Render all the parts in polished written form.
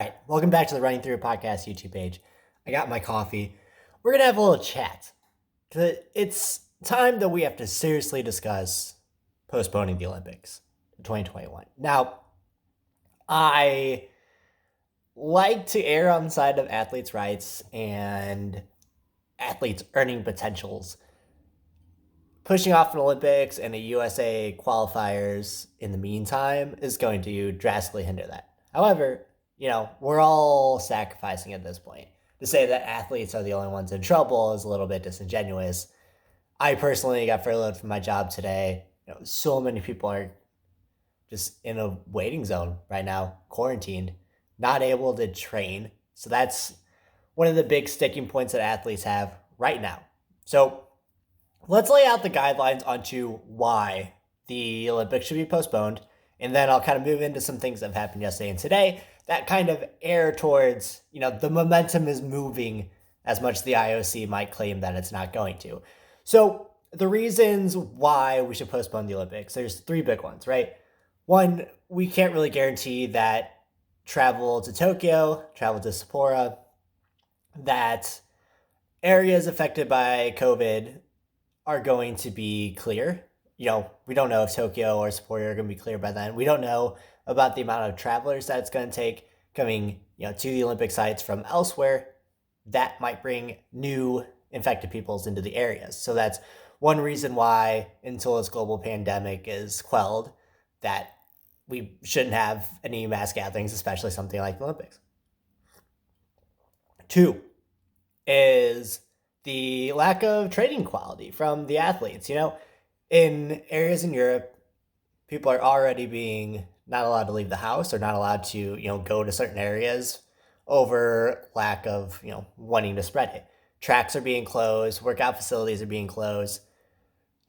All right, welcome back to the Running Through Podcast YouTube page. I got my coffee. We're going to have a little chat. It's time that we have to seriously discuss postponing the Olympics to 2021. Now, I like to err on the side of athletes' rights and athletes' earning potentials. Pushing off an Olympics and a USA qualifiers in the meantime is going to drastically hinder that. However, we're all sacrificing at this point. To say that athletes are the only ones in trouble is a little bit disingenuous. I personally got furloughed from my job today. So many people are just in a waiting zone right now, quarantined, not able to train. So that's one of the big sticking points that athletes have right now. So let's lay out the guidelines onto why the Olympics should be postponed. And then I'll kind of move into some things that have happened yesterday and today that kind of err towards, the momentum is moving as much as the IOC might claim that it's not going to. So the reasons why we should postpone the Olympics, there's three big ones, right? One, we can't really guarantee that travel to Tokyo, travel to Sapporo, that areas affected by COVID are going to be clear. We don't know if Tokyo or Sapporo are going to be clear by then. We don't know about the amount of travelers that it's going to take coming, to the Olympic sites from elsewhere. That might bring new infected peoples into the areas. So that's one reason why, until this global pandemic is quelled, that we shouldn't have any mass gatherings, especially something like the Olympics. Two is the lack of training quality from the athletes. In areas in Europe, people are already being not allowed to leave the house or not allowed to, go to certain areas over lack of, wanting to spread it. Tracks are being closed, workout facilities are being closed.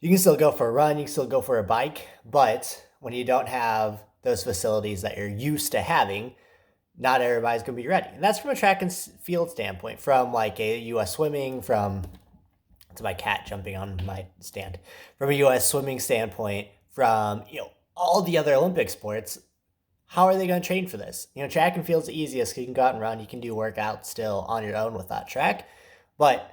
You can still go for a run, you can still go for a bike, but when you don't have those facilities that you're used to having, not everybody's going to be ready. And that's from a track and field standpoint, from like a U.S. swimming, it's my cat jumping on my stand, from a U.S. swimming standpoint, from, all the other Olympic sports. How are they going to train for this? Track and field's the easiest. You can go out and run. You can do workouts still on your own without track. But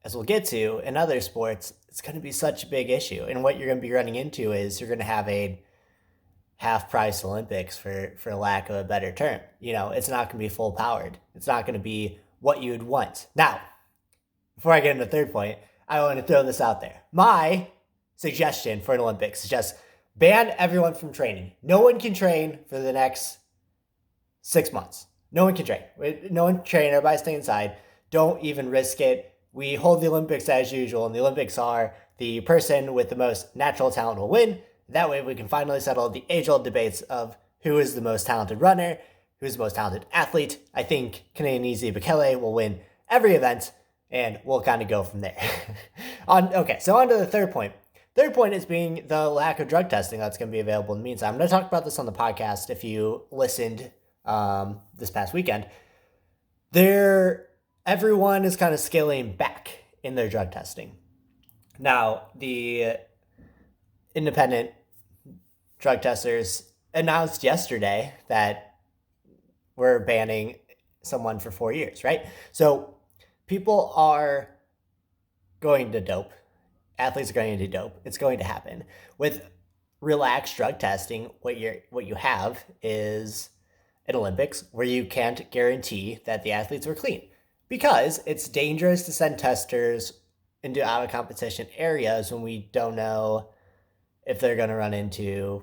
as we'll get to, in other sports, it's going to be such a big issue. And what you're going to be running into is you're going to have a half-price Olympics, for lack of a better term. It's not going to be full-powered. It's not going to be what you'd want. Now, before I get into the third point, I want to throw this out there. My suggestion for an Olympics is just ban everyone from training. No one can train for the next 6 months. No one can train. No one can train. Everybody stay inside. Don't even risk it. We hold the Olympics as usual, and the Olympics are the person with the most natural talent will win. That way we can finally settle the age-old debates of who is the most talented runner, who's the most talented athlete. I think Canadian Easy Bekele will win every event, and we'll kind of go from there. So on to the third point. Third point is being the lack of drug testing that's going to be available in the meantime. I'm going to talk about this on the podcast if you listened this past weekend. Everyone is kind of scaling back in their drug testing. Now, the independent drug testers announced yesterday that we're banning someone for 4 years, right? So people are going to dope. Athletes are going to do dope. It's going to happen. With relaxed drug testing, what you have is an Olympics where you can't guarantee that the athletes were clean, because it's dangerous to send testers into out of competition areas when we don't know if they're going to run into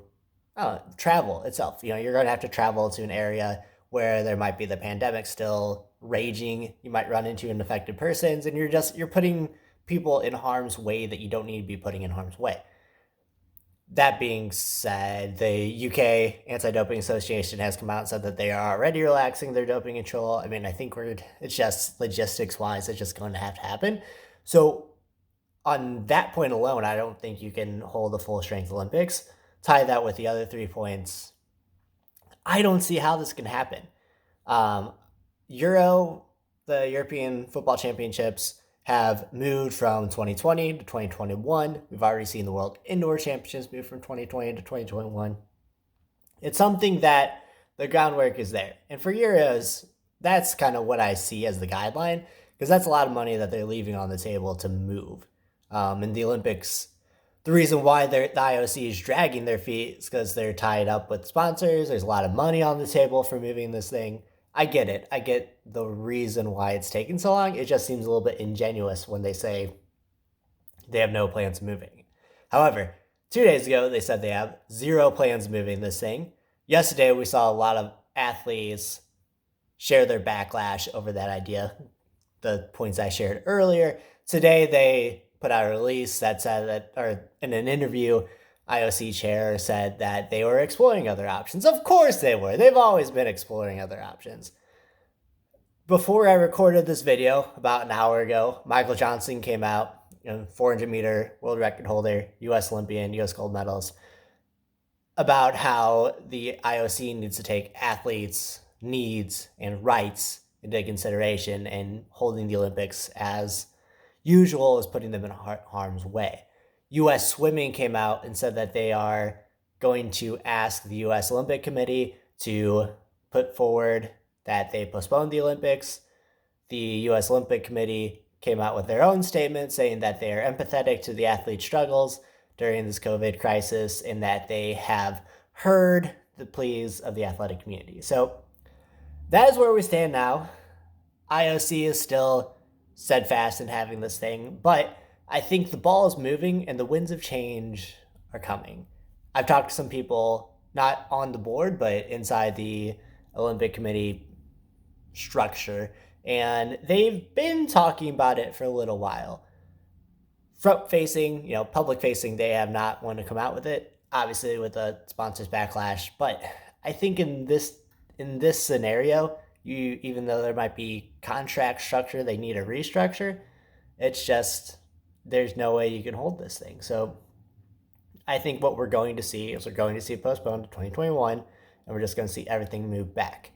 travel itself. You're going to have to travel to an area where there might be the pandemic still raging. You might run into infected persons, and you're putting people in harm's way that you don't need to be putting in harm's way. That being said, the UK Anti-Doping Association has come out and said that they are already relaxing their doping control. I mean, I think it's just logistics-wise, it's just going to have to happen. So on that point alone, I don't think you can hold a full-strength Olympics. Tie that with the other 3 points. I don't see how this can happen. The European Football Championships have moved from 2020 to 2021. We've already seen the World Indoor Championships move from 2020 to 2021. It's something that the groundwork is there. And for Euros, that's kind of what I see as the guideline, because that's a lot of money that they're leaving on the table to move. In the Olympics, the reason why the IOC is dragging their feet is because they're tied up with sponsors. There's a lot of money on the table for moving this thing. I get it. I get the reason why it's taking so long. It just seems a little bit ingenuous when they say they have no plans moving. However, 2 days ago, they said they have zero plans moving this thing. Yesterday, we saw a lot of athletes share their backlash over that idea, the points I shared earlier. Today, they put out a release that said that, or in an interview, IOC chair said that they were exploring other options. Of course they were. They've always been exploring other options. Before I recorded this video, about an hour ago, Michael Johnson came out, 400-meter world record holder, U.S. Olympian, U.S. gold medals, about how the IOC needs to take athletes' needs and rights into consideration, and holding the Olympics as usual is putting them in harm's way. U.S. Swimming came out and said that they are going to ask the U.S. Olympic Committee to put forward that they postponed the Olympics. The U.S. Olympic Committee came out with their own statement saying that they are empathetic to the athletes' struggles during this COVID crisis and that they have heard the pleas of the athletic community. So that is where we stand now. IOC is still steadfast in having this thing, but I think the ball is moving and the winds of change are coming. I've talked to some people, not on the board, but inside the Olympic Committee structure, and they've been talking about it for a little while. Front facing, public facing, they have not wanted to come out with it, obviously with the sponsors backlash. But I think in this scenario, even though there might be contract structure, they need a restructure. It's just there's no way you can hold this thing. So I think what we're going to see is it postponed to 2021, and we're just going to see everything move back.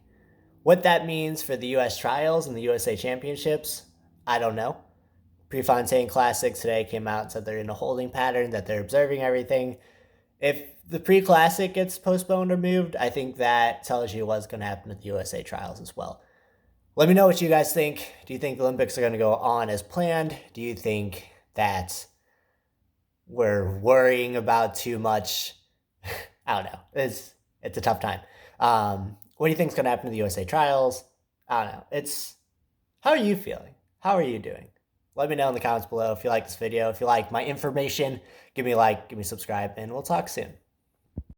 What that means for the U.S. trials and the USA Championships, I don't know. Prefontaine Classic today came out and said they're in a holding pattern, that they're observing everything. If the pre-classic gets postponed or moved, I think that tells you what's going to happen at the USA trials as well. Let me know what you guys think. Do you think the Olympics are going to go on as planned? Do you think that we're worrying about too much? I don't know. It's a tough time. What do you think is going to happen to the USA trials? I don't know. How are you feeling? How are you doing? Let me know in the comments below if you like this video. If you like my information, give me a like, give me a subscribe, and we'll talk soon.